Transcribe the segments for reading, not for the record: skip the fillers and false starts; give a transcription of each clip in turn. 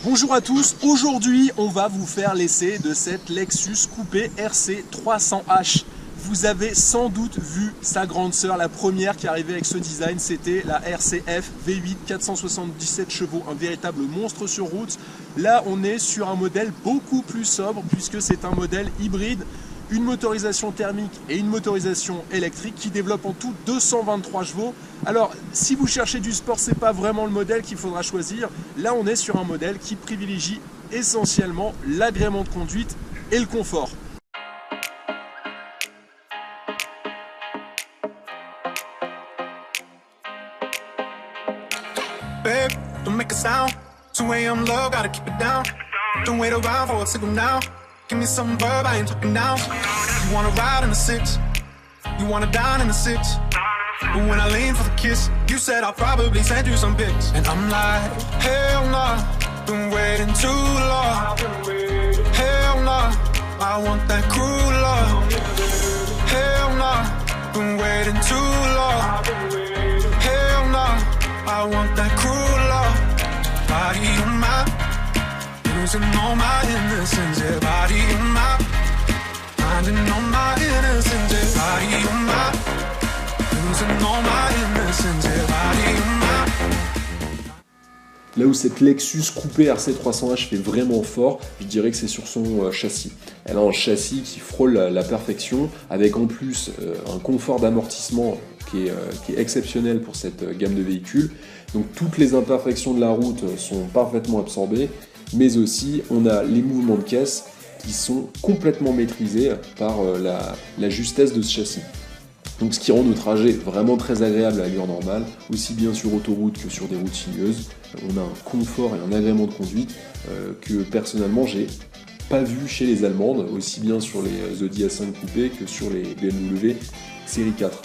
Bonjour à tous, aujourd'hui on va vous faire l'essai de cette Lexus coupé RC300H. Vous avez sans doute vu sa grande sœur, la première qui arrivait avec ce design, c'était la RCF V8 477 chevaux, un véritable monstre sur route. Là on est sur un modèle beaucoup plus sobre puisque c'est un modèle hybride, une motorisation thermique et une motorisation électrique qui développe en tout 223 chevaux. Alors si vous cherchez du sport, c'est pas vraiment le modèle qu'il faudra choisir. Là on est sur un modèle qui privilégie essentiellement l'agrément de conduite et le confort. Babe, don't make a sound. 2 a.m. love, gotta keep it down. Don't wait around for a signal now. Give me some verb, I ain't talking now. You wanna ride in the 6, you wanna dine in the 6. But when I lean for the kiss, you said I'll probably send you some pics. And I'm like, hell nah, been waiting too long. Hell nah, I want that cruel love. Hell nah, been waiting too long. Hell nah, I want that cruel love. Body on my, losing all my innocence, yeah. Body on my, finding all my innocence, yeah. Body on my, losing all my innocence, yeah. Body on my. Là où cette Lexus coupée RC300H fait vraiment fort, je dirais que c'est sur son châssis. Elle a un châssis qui frôle la perfection, avec en plus un confort d'amortissement qui est exceptionnel pour cette gamme de véhicules. Donc toutes les imperfections de la route sont parfaitement absorbées, mais aussi on a les mouvements de caisse qui sont complètement maîtrisés par la justesse de ce châssis. Donc ce qui rend nos trajets vraiment très agréables à allure normale, aussi bien sur autoroute que sur des routes sinueuses. On a un confort et un agrément de conduite que personnellement j'ai pas vu chez les Allemandes, aussi bien sur les Audi A5 coupés que sur les BMW série 4.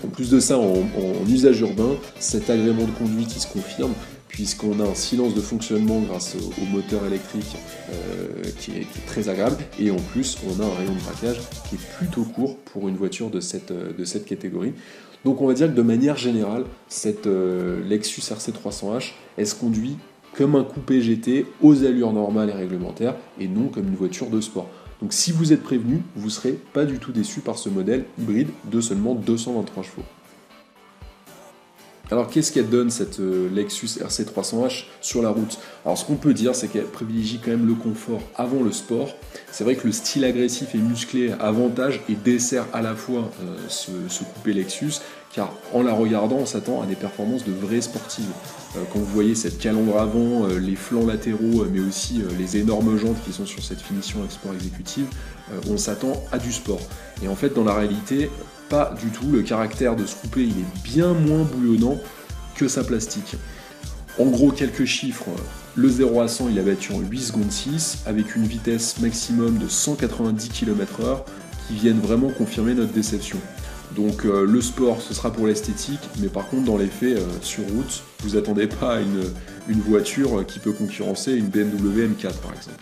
En plus de ça, en usage urbain, cet agrément de conduite il se confirme, puisqu'on a un silence de fonctionnement grâce au moteur électrique qui est très agréable, et en plus on a un rayon de braquage qui est plutôt court pour une voiture de cette catégorie. Donc on va dire que de manière générale, cette Lexus RC300H, elle se conduit comme un coupé GT aux allures normales et réglementaires, et non comme une voiture de sport. Donc si vous êtes prévenu, vous ne serez pas du tout déçu par ce modèle hybride de seulement 223 chevaux. Alors qu'est-ce qu'elle donne cette Lexus RC300H sur la route? Alors ce qu'on peut dire, c'est qu'elle privilégie quand même le confort avant le sport. C'est vrai que le style agressif et musclé avantage et dessert à la fois ce coupé Lexus, car en la regardant, on s'attend à des performances de vraies sportives. Quand vous voyez cette calandre avant, les flancs latéraux, mais aussi les énormes jantes qui sont sur cette finition Sport exécutive, on s'attend à du sport. Et en fait, dans la réalité, pas du tout. Le caractère de ce coupé, il est bien moins bouillonnant que sa plastique. En gros, quelques chiffres. Le 0 à 100, il a battu en 8 secondes 6, avec une vitesse maximum de 190 km/h, qui viennent vraiment confirmer notre déception. Donc le sport, ce sera pour l'esthétique, mais par contre, dans les faits, sur route, vous attendez pas à une voiture qui peut concurrencer une BMW M4, par exemple.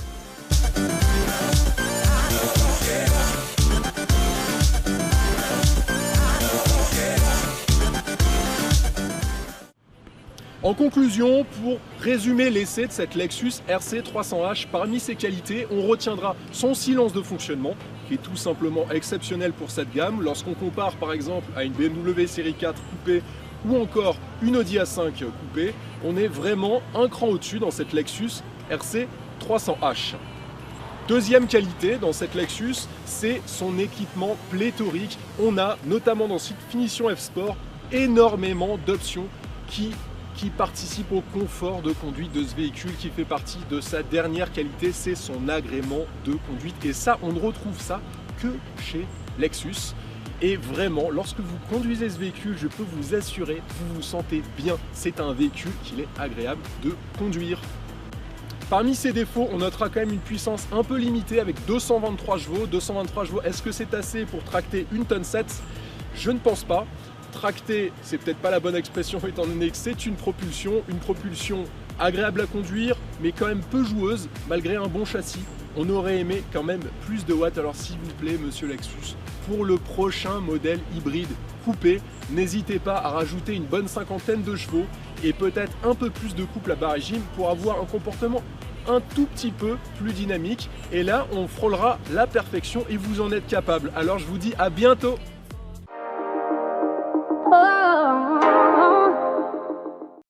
En conclusion, pour résumer l'essai de cette Lexus RC300H, parmi ses qualités, on retiendra son silence de fonctionnement, qui est tout simplement exceptionnel pour cette gamme. Lorsqu'on compare par exemple à une BMW série 4 coupée ou encore une Audi A5 coupée, on est vraiment un cran au-dessus dans cette Lexus RC300H. Deuxième qualité dans cette Lexus, c'est son équipement pléthorique. On a notamment dans cette finition F-Sport énormément d'options qui participe au confort de conduite de ce véhicule, qui fait partie de sa dernière qualité, c'est son agrément de conduite. Et ça, on ne retrouve ça que chez Lexus. Et vraiment, lorsque vous conduisez ce véhicule, je peux vous assurer, vous vous sentez bien. C'est un véhicule qu'il est agréable de conduire. Parmi ses défauts, on notera quand même une puissance un peu limitée avec 223 chevaux. 223 chevaux, est-ce que c'est assez pour tracter une tonne 7? Je ne pense pas. Tracter, c'est peut-être pas la bonne expression étant donné que c'est une propulsion agréable à conduire, mais quand même peu joueuse, malgré un bon châssis. On aurait aimé quand même plus de watts, alors s'il vous plaît, monsieur Lexus, pour le prochain modèle hybride coupé, n'hésitez pas à rajouter une bonne cinquantaine de chevaux et peut-être un peu plus de couple à bas régime pour avoir un comportement un tout petit peu plus dynamique. Et là, on frôlera la perfection et vous en êtes capable. Alors je vous dis à bientôt!